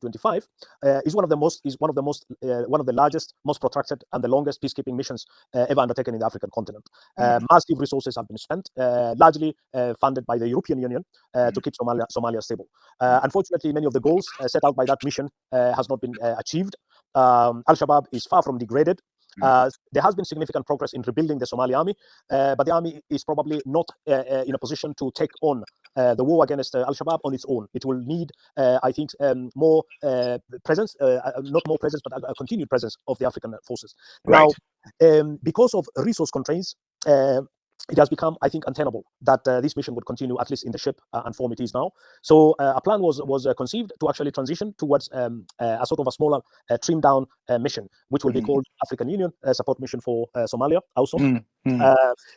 2025 is one of the largest, most protracted, and the longest peacekeeping missions ever undertaken in the African continent. Massive resources have been spent, largely funded by the European Union, to keep Somalia stable. Unfortunately, many of the goals set out by that mission has not been achieved. Al-Shabaab is far from degraded. There has been significant progress in rebuilding the Somali army, but the army is probably not in a position to take on the war against Al-Shabaab on its own. It will need, I think, more presence, not more presence, but a continued presence of the African forces. Right. Now, because of resource constraints, it has become, I think, untenable that this mission would continue, at least in the shape and form it is now. So a plan was conceived to actually transition towards a sort of a smaller, trimmed down mission, which will be called African Union Support Mission for Somalia, AUSOM.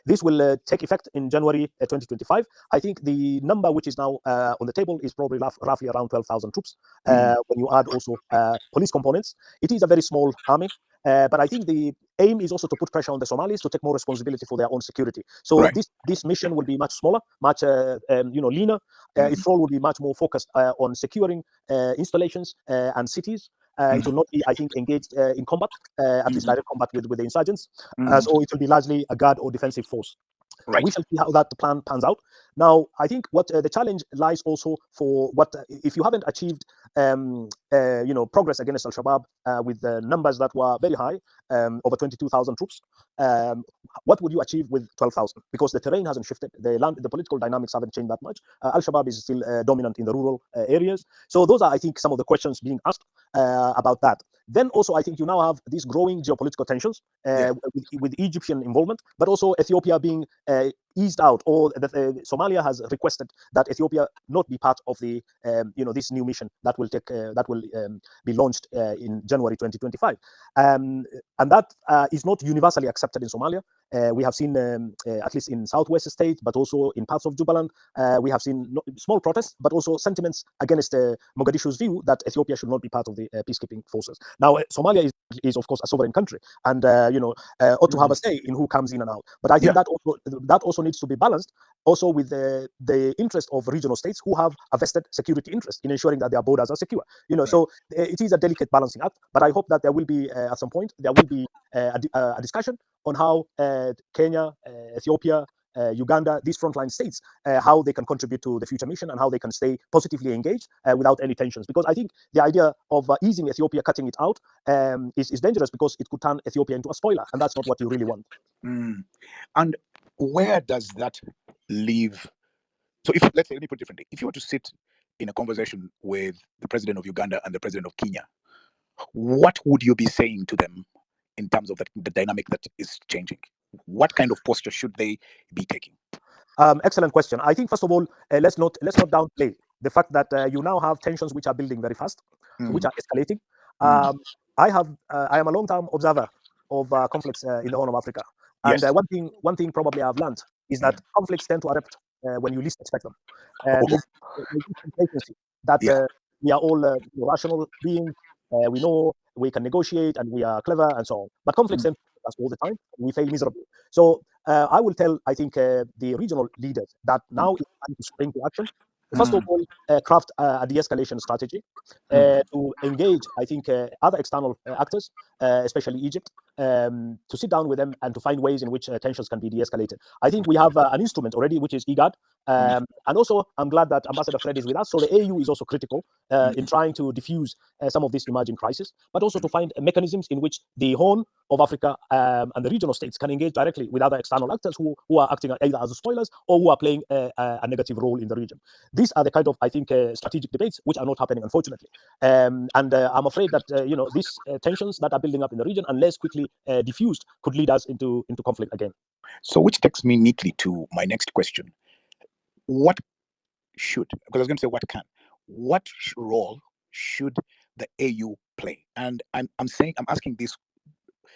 This will take effect in January 2025. I think the number which is now on the table is probably roughly around 12,000 troops. When you add also police components, it is a very small army. But I think the aim is also to put pressure on the Somalis to take more responsibility for their own security. So this mission will be much smaller, much leaner. Its role will be much more focused on securing installations and cities. It will not be, I think, engaged in combat, at least direct combat with the insurgents. So it will be largely a guard or defensive force. We shall see how that plan pans out. Now, I think what the challenge lies also for what if you haven't achieved progress against Al-Shabaab with the numbers that were very high, over 22,000 troops. What would you achieve with 12,000? Because the terrain hasn't shifted, the political dynamics haven't changed that much. Al-Shabaab is still dominant in the rural areas. So those are, I think, some of the questions being asked about that. Then also, I think you now have these growing geopolitical tensions with Egyptian involvement, but also Ethiopia being eased out, or Somalia has requested that Ethiopia not be part of the this new mission that will be launched in January 2025, and that is not universally accepted in Somalia. We have seen, at least in southwest states, but also in parts of Jubaland, we have seen small protests, but also sentiments against Mogadishu's view that Ethiopia should not be part of the peacekeeping forces. Now, Somalia is of course a sovereign country, and ought to have a say in who comes in and out. But I think that also needs to be balanced also with the interest of regional states who have a vested security interest in ensuring that their borders are secure. So it is a delicate balancing act. But I hope that there will be at some point a discussion on how Kenya, Ethiopia, Uganda, these frontline states, how they can contribute to the future mission and how they can stay positively engaged without any tensions. Because I think the idea of easing Ethiopia, cutting it out, is dangerous, because it could turn Ethiopia into a spoiler, and that's not what you really want. And where does that leave? So if, let's say, let me put it differently. If you were to sit in a conversation with the president of Uganda and the president of Kenya, what would you be saying to them in terms of the dynamic that is changing? What kind of posture should they be taking? Excellent question. I think, first of all, let's not downplay the fact that you now have tensions which are building very fast, which are escalating. I am a long-term observer of conflicts in the Horn of Africa, and one thing probably I've learned is that conflicts tend to erupt when you least expect them. That we are all rational beings. We know we can negotiate and we are clever and so on. But conflicts tend to hit us all the time. We fail miserably. So I will tell, I think, the regional leaders that now is time to spring to action. First of all, craft a de-escalation strategy to engage, I think, other external actors, especially Egypt, to sit down with them and to find ways in which tensions can be de-escalated. I think we have an instrument already, which is IGAD. And also, I'm glad that Ambassador Fred is with us. So the AU is also critical in trying to diffuse some of these emerging crises, but also to find mechanisms in which the Horn of Africa and the regional states can engage directly with other external actors who are acting either as spoilers or who are playing a negative role in the region. These are the kind of, I think, strategic debates which are not happening, unfortunately. And I'm afraid that these tensions that are building up in the region, unless quickly diffused, could lead us into conflict again. So, which takes me neatly to my next question: what should, because I was going to say what what role should the AU play? And I'm asking this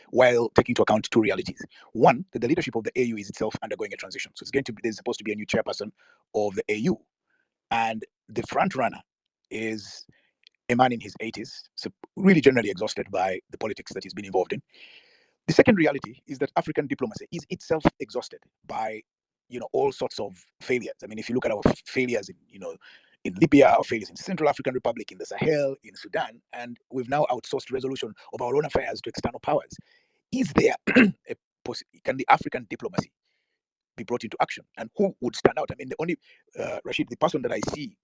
while taking into account two realities. One, that the leadership of the AU is itself undergoing a transition. So there's supposed to be a new chairperson of the AU. And the front runner is a man in his 80s, so really generally exhausted by the politics that he's been involved in. The second reality is that African diplomacy is itself exhausted by all sorts of failures. I mean, if you look at our failures in in Libya, our failures in Central African Republic, in the Sahel, in Sudan, and we've now outsourced resolution of our own affairs to external powers. Is there can the African diplomacy be brought into action? And who would stand out? I mean, the only, Rashid, the person that I see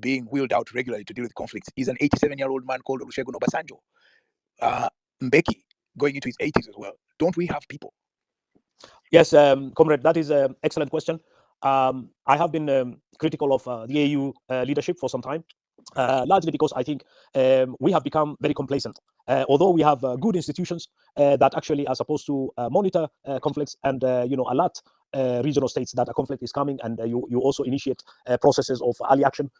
being wheeled out regularly to deal with conflicts is an 87-year-old man called Olusegun Obasanjo. Mbeki, going into his 80s as well. Don't we have people? Yes, comrade, that is an excellent question. I have been critical of the AU leadership for some time, largely because I think we have become very complacent. Although we have good institutions that actually are supposed to monitor conflicts and alert regional states that a conflict is coming, and you also initiate processes of early action.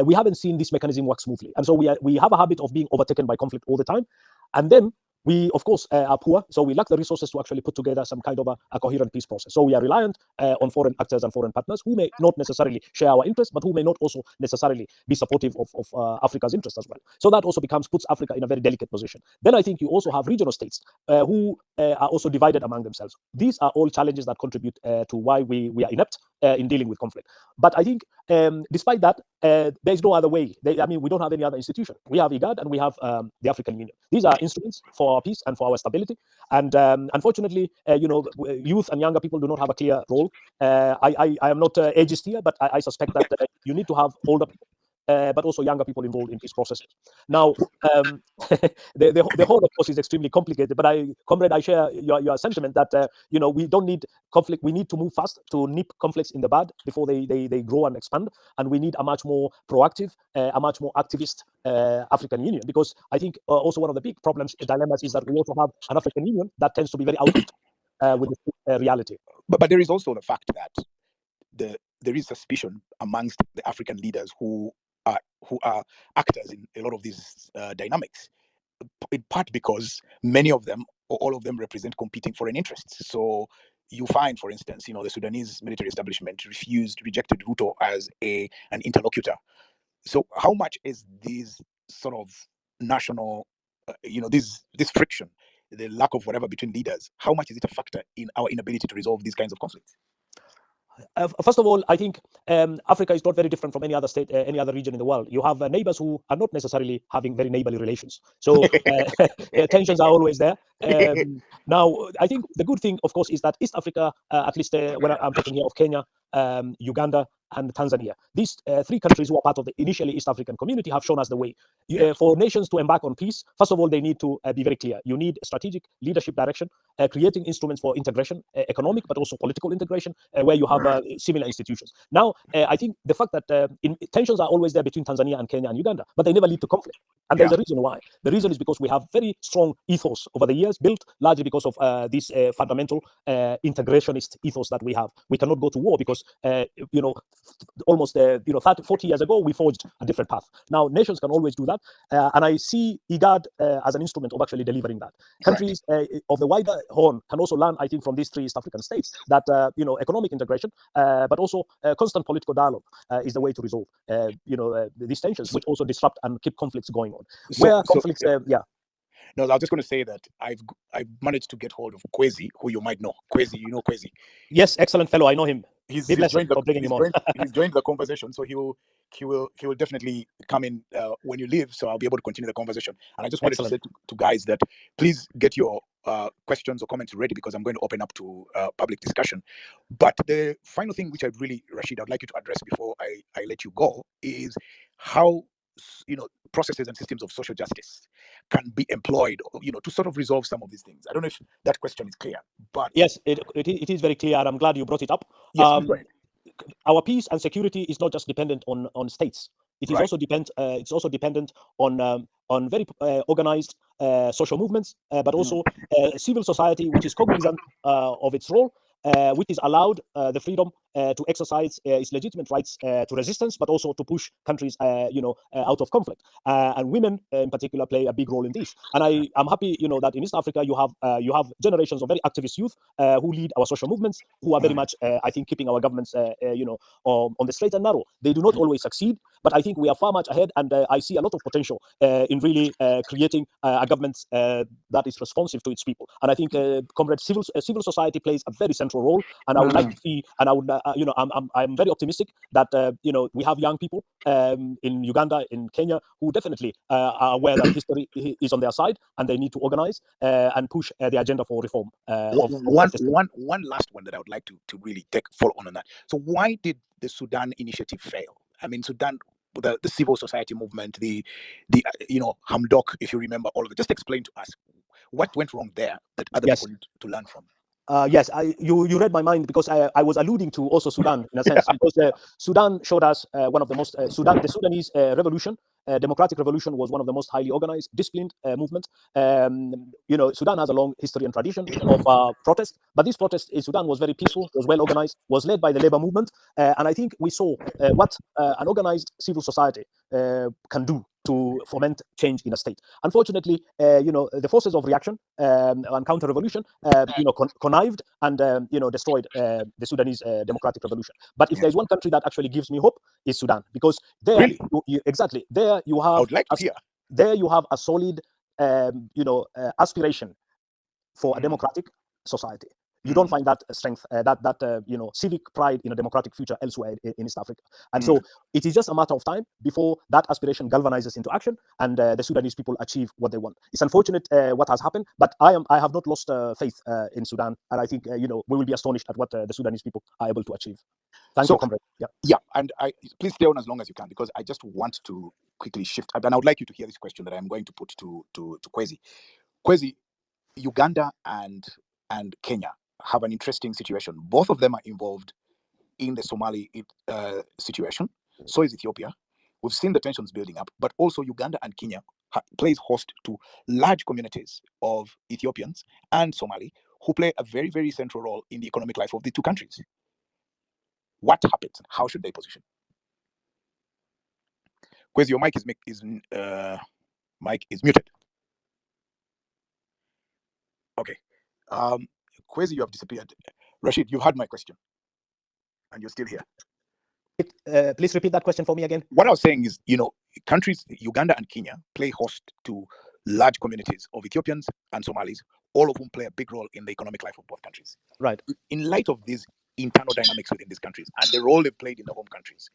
We haven't seen this mechanism work smoothly, and so we have a habit of being overtaken by conflict all the time, and then we, of course, are poor, so we lack the resources to actually put together some kind of a coherent peace process. So we are reliant on foreign actors and foreign partners who may not necessarily share our interests, but who may not also necessarily be supportive of Africa's interests as well. So that also puts Africa in a very delicate position. Then I think you also have regional states who are also divided among themselves. These are all challenges that contribute to why we are inept in dealing with conflict. But I think despite that, there's no other way. I mean, we don't have any other institution. We have IGAD and we have the African Union. These are instruments for our peace and for our stability. And unfortunately, youth and younger people do not have a clear role. I am not ageist here, but I suspect that you need to have older people, but also younger people involved in peace processes. Now, the whole, of course, is extremely complicated. But comrade, I share your sentiment that we don't need conflict. We need to move fast to nip conflicts in the bud before they grow and expand. And we need a much more proactive, a much more activist African Union, because I think also one of the big problems, dilemmas, is that we also have an African Union that tends to be very out of touch with the reality. But there is also the fact that there is suspicion amongst the African leaders who are actors in a lot of these dynamics, in part because many of them or all of them represent competing foreign interests. So you find, for instance, the Sudanese military establishment rejected Ruto as an interlocutor. So how much is this sort of national, this friction, the lack of whatever between leaders, how much is it a factor in our inability to resolve these kinds of conflicts? First of all, I think Africa is not very different from any other state, any other region in the world. You have neighbors who are not necessarily having very neighborly relations. So tensions are always there. Now, I think the good thing, of course, is that East Africa, at least when I'm talking here of Kenya, Uganda, and Tanzania, these three countries who are part of the initially East African community have shown us the way. For nations to embark on peace, first of all, they need to be very clear. You need strategic leadership direction, creating instruments for integration, economic, but also political integration, where you have similar institutions. Now, I think the fact that tensions are always there between Tanzania and Kenya and Uganda, but they never lead to conflict. And there's a reason why. The reason is because we have very strong ethos over the years, built largely because of this fundamental integrationist ethos that we have. We cannot go to war because, almost 30, 40 years ago, we forged a different path. Now, nations can always do that. And I see IGAD as an instrument of actually delivering that. Countries of the wider Horn can also learn, I think, from these three East African states that, economic integration, but also constant political dialogue is the way to resolve, these tensions, which also disrupt and keep conflicts going on. No, I was just going to say that I've managed to get hold of Kwesi, who you might know. Kwesi, you know Kwesi? Yes, excellent fellow. I know him. He's joined the conversation, so he will definitely come in when you leave, so I'll be able to continue the conversation. And I just wanted to say to guys that please get your questions or comments ready, because I'm going to open up to public discussion. But the final thing which Rashid, I'd like you to address before I let you go is how processes and systems of social justice can be employed, to sort of resolve some of these things. I don't know if that question is clear, but yes, it is very clear, and I'm glad you brought it up. Yes, our peace and security is not just dependent on states. It is also dependent on very organized social movements, but also civil society, which is cognizant of its role, which is allowed the freedom to exercise its legitimate rights to resistance, but also to push countries, out of conflict. And women, in particular, play a big role in this. And I'm happy, that in East Africa you have generations of very activist youth who lead our social movements, who are very much, I think, keeping our governments, on the straight and narrow. They do not always succeed, but I think we are far much ahead, and I see a lot of potential in really creating a government that is responsive to its people. And I think, comrade, civil society plays a very central role, and I would like to see, and I would I'm very optimistic that we have young people in Uganda, in Kenya, who definitely are aware that history is on their side, and they need to organize and push the agenda for reform. One last one that I would like to really follow on that. So why did the Sudan initiative fail? I mean, Sudan, the civil society movement, the Hamdok, if you remember all of it. Just explain to us what went wrong there that other people need to learn from. Yes, you read my mind, because I was alluding to also Sudan in a sense, because Sudan showed us one of the most the Sudanese revolution, democratic revolution, was one of the most highly organized, disciplined movements. Sudan has a long history and tradition of protest, but this protest in Sudan was very peaceful, was well organized, was led by the labor movement, and I think we saw what an organized civil society can do to foment change in a state. Unfortunately, the forces of reaction and counter-revolution, connived and destroyed the Sudanese democratic revolution. But if there's one country that actually gives me hope, is Sudan, because there, really? Exactly, there you have. I would like to hear. There you have a solid, aspiration for a democratic society. You don't find that strength, that civic pride in a democratic future elsewhere in East Africa. And so it is just a matter of time before that aspiration galvanizes into action, and the Sudanese people achieve what they want. It's unfortunate what has happened, but I have not lost faith in Sudan, and I think we will be astonished at what the Sudanese people are able to achieve. Thank you, comrade. Yeah, and please stay on as long as you can, because I just want to quickly shift, and I would like you to hear this question that I'm going to put to Kwesi. Kwesi, Uganda and Kenya have an interesting situation. Both of them are involved in the Somali situation. So is Ethiopia. We've seen the tensions building up, but also Uganda and Kenya plays host to large communities of Ethiopians and Somali who play a very, very central role in the economic life of the two countries. What happens? How should they position? Kwesi, your mic is muted. Okay. Kwesi, you have disappeared. Rashid, you've had my question, and you're still here. Please repeat that question for me again. What I was saying is, countries, Uganda and Kenya, play host to large communities of Ethiopians and Somalis, all of whom play a big role in the economic life of both countries. Right. In light of these internal dynamics within these countries and the role they've played in the home countries,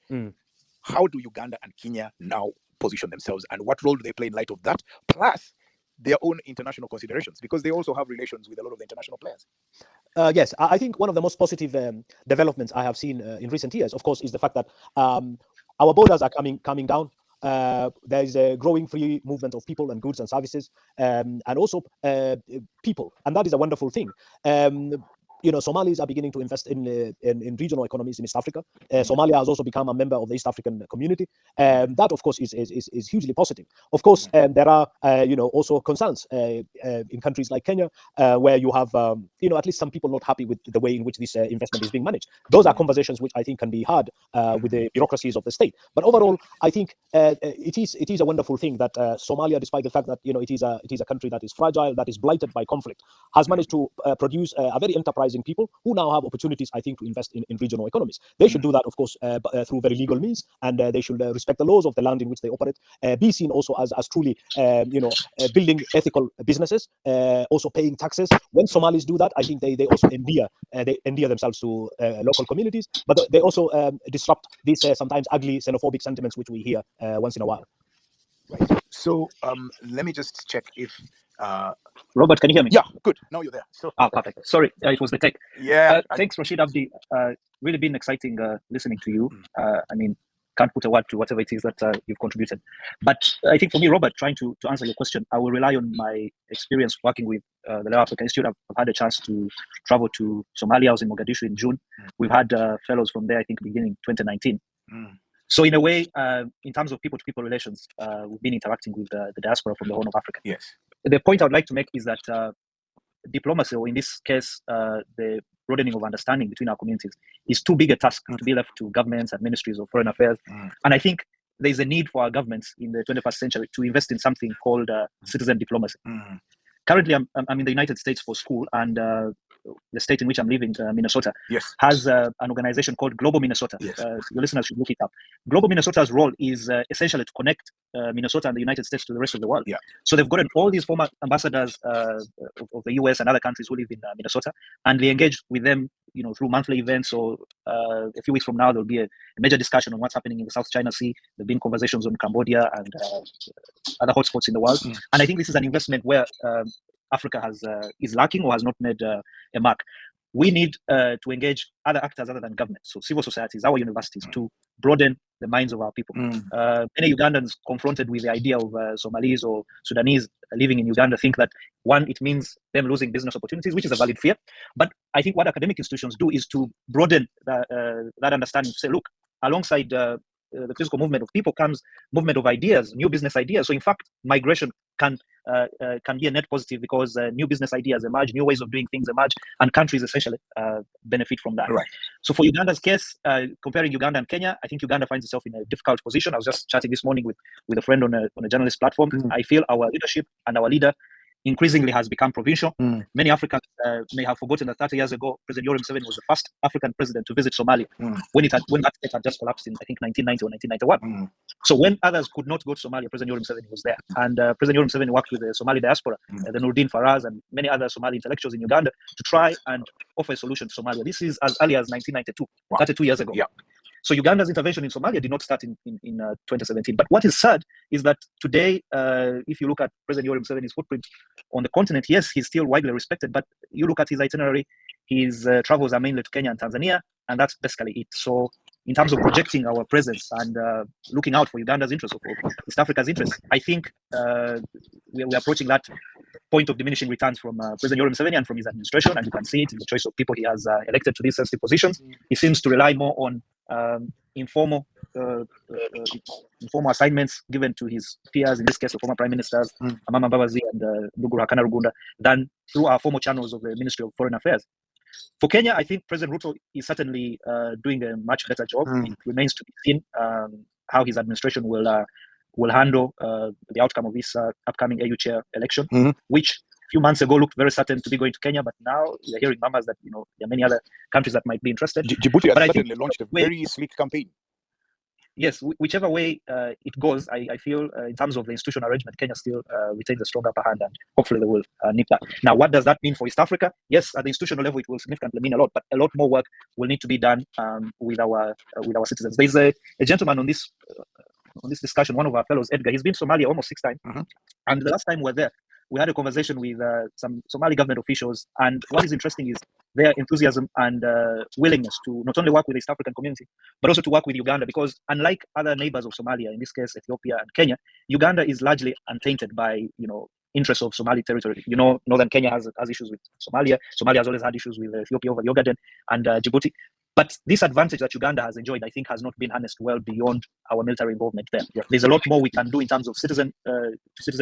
how do Uganda and Kenya now position themselves, and what role do they play in light of that, plus their own international considerations, because they also have relations with a lot of the international players? Yes, I think one of the most positive developments I have seen in recent years, of course, is the fact that our borders are coming down. There is a growing free movement of people and goods and services, and also people, and that is a wonderful thing. Somalis are beginning to invest in regional economies in East Africa. Somalia has also become a member of the East African community. That, of course, is hugely positive. Of course, there are also concerns in countries like Kenya, where you have at least some people not happy with the way in which this investment is being managed. Those are conversations which I think can be had with the bureaucracies of the state. But overall, I think it is a wonderful thing that Somalia, despite the fact that it is a country that is fragile, that is blighted by conflict, has managed to produce a very enterprising people who now have opportunities, I think, to invest in regional economies. They should do that, of course, through very legal means, and they should respect the laws of the land in which they operate, be seen also as truly, building ethical businesses, also paying taxes. When Somalis do that, I think they also endear themselves to local communities, but they also disrupt these sometimes ugly xenophobic sentiments which we hear once in a while. Right. So let me just check if Robert, can you hear me? Yeah, good. Now you're there. So perfect. Sorry, it was the tech. Yeah. Thanks, Rashid Abdi. Really been exciting listening to you. I mean, can't put a word to whatever it is that you've contributed. But I think for me, Robert, trying to answer your question, I will rely on my experience working with the Law Africa Institute. I've had a chance to travel to Somalia. I was in Mogadishu in June. We've had fellows from there, I think, beginning 2019. So in a way, in terms of people-to-people relations, we've been interacting with the diaspora from the Horn of Africa. Yes. The point I would like to make is that diplomacy, or in this case, the broadening of understanding between our communities, is too big a task to be left to governments and ministries of foreign affairs. And I think there's a need for our governments in the 21st century to invest in something called citizen diplomacy. Currently, I'm in the United States for school, and the state in which I'm living, Minnesota, Yes. has an organization called Global Minnesota. Yes. Your listeners should look it up. Global Minnesota's role is essentially to connect Minnesota and the United States to the rest of the world. Yeah. So they've gotten all these former ambassadors of the US and other countries who live in Minnesota, and they engage with them, through monthly events. So a few weeks from now, there'll be a major discussion on what's happening in the South China Sea. There've been conversations on Cambodia and other hotspots in the world. And I think this is an investment where Africa is lacking or has not made a mark. We need to engage other actors other than government, so civil societies, our universities, to broaden the minds of our people. Many Ugandans confronted with the idea of Somalis or Sudanese living in Uganda think that, one, it means them losing business opportunities, which is a valid fear. But I think what academic institutions do is to broaden that understanding, to say, look, alongside the physical movement of people comes movement of ideas, new business ideas. So in fact, migration can be a net positive, because new business ideas emerge, new ways of doing things emerge, and countries essentially benefit from that. Right. So for Uganda's case, comparing Uganda and Kenya, I think Uganda finds itself in a difficult position. I was just chatting this morning with a friend on a journalist platform. I feel our leadership and our leader increasingly has become provincial. Many Africans may have forgotten that 30 years ago, President Yoweri Museveni was the first African president to visit Somalia when that state had just collapsed in, I think, 1990 or 1991. So when others could not go to Somalia, President Yoweri Museveni was there. And President Yoweri Museveni worked with the Somali diaspora, the Nurdin Faraz and many other Somali intellectuals in Uganda, to try and offer a solution to Somalia. This is as early as 1992, 32 years ago. Yeah. So Uganda's intervention in Somalia did not start in 2017. But what is sad is that today, if you look at President Yoweri Museveni's footprint on the continent, yes, he's still widely respected, but you look at his itinerary, his travels are mainly to Kenya and Tanzania, and that's basically it. So in terms of projecting our presence and looking out for Uganda's interests or East Africa's interests, I think we're approaching that point of diminishing returns from President Yoweri Museveni and from his administration, and you can see it in the choice of people he has elected to these sensitive positions. He seems to rely more on informal assignments given to his peers, in this case the former prime ministers, Amama Mbabazi and Nduguru Hakana Rugunda, than through our formal channels of the Ministry of Foreign Affairs. For Kenya, I think President Ruto is certainly doing a much better job. It remains to be seen how his administration will handle the outcome of this upcoming AU chair election, which a few months ago looked very certain to be going to Kenya, but now we're hearing murmurs that there are many other countries that might be interested. Djibouti has certainly launched a very sleek campaign. Yes, whichever way it goes, I feel in terms of the institutional arrangement, Kenya still retains a strong upper hand, and hopefully they will nip that. Now, what does that mean for East Africa? Yes, at the institutional level, it will significantly mean a lot, but a lot more work will need to be done with our citizens. There's a gentleman on this discussion, one of our fellows, Edgar. He's been to Somalia almost 6 times, and the last time we were there, we had a conversation with some Somali government officials, and what is interesting is their enthusiasm and willingness to not only work with the East African community, but also to work with Uganda, because unlike other neighbors of Somalia, in this case Ethiopia and Kenya, Uganda is largely untainted by interests of Somali territory. Northern Kenya has issues with Somalia. Somalia has always had issues with Ethiopia over the Ogaden and Djibouti. But this advantage that Uganda has enjoyed, I think, has not been harnessed well beyond our military involvement there. Yeah. There's a lot more we can do in terms of citizen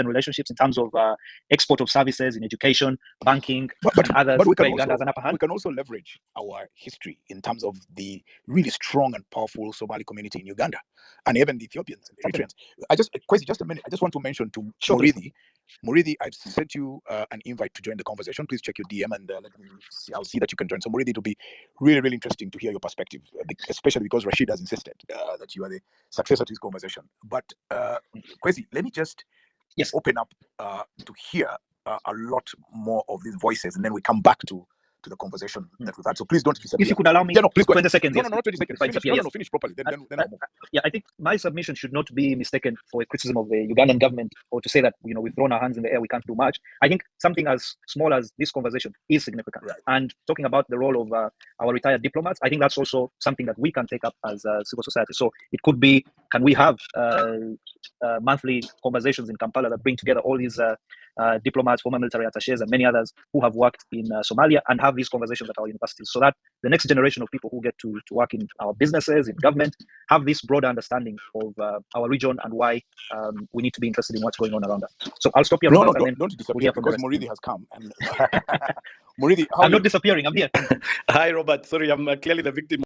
relationships, in terms of export of services in education, banking, and others. But we can also leverage our history in terms of the really strong and powerful Somali community in Uganda, and even the Ethiopians and Eritreans. Just a minute. I just want to mention to Murithi, I've sent you an invite to join the conversation. Please check your DM and let me see. I'll see that you can join. So Murithi, it'll be really, really interesting to hear your perspective, especially because Rashid has insisted that you are the successor to this conversation. But Kwesi, let me just open up to hear a lot more of these voices, and then we come back to the conversation that we've had. So please don't disappear. If you could allow me, please 20 seconds. No, not 20 seconds. Finish properly. Then I'll move. Yeah, I think my submission should not be mistaken for a criticism of the Ugandan government, or to say that we've thrown our hands in the air, we can't do much. I think something as small as this conversation is significant. Right. And talking about the role of our retired diplomats, I think that's also something that we can take up as civil society. So it could be, can we have monthly conversations in Kampala that bring together all these diplomats, former military attachés, and many others who have worked in Somalia, and have these conversations at our universities, so that the next generation of people who get to work in our businesses, in government, have this broader understanding of our region and why we need to be interested in what's going on around us. So I'll stop here. Don't disappear, because Murithi has come. And Murithi, I'm not disappearing. I'm here. Hi, Robert. Sorry, I'm clearly the victim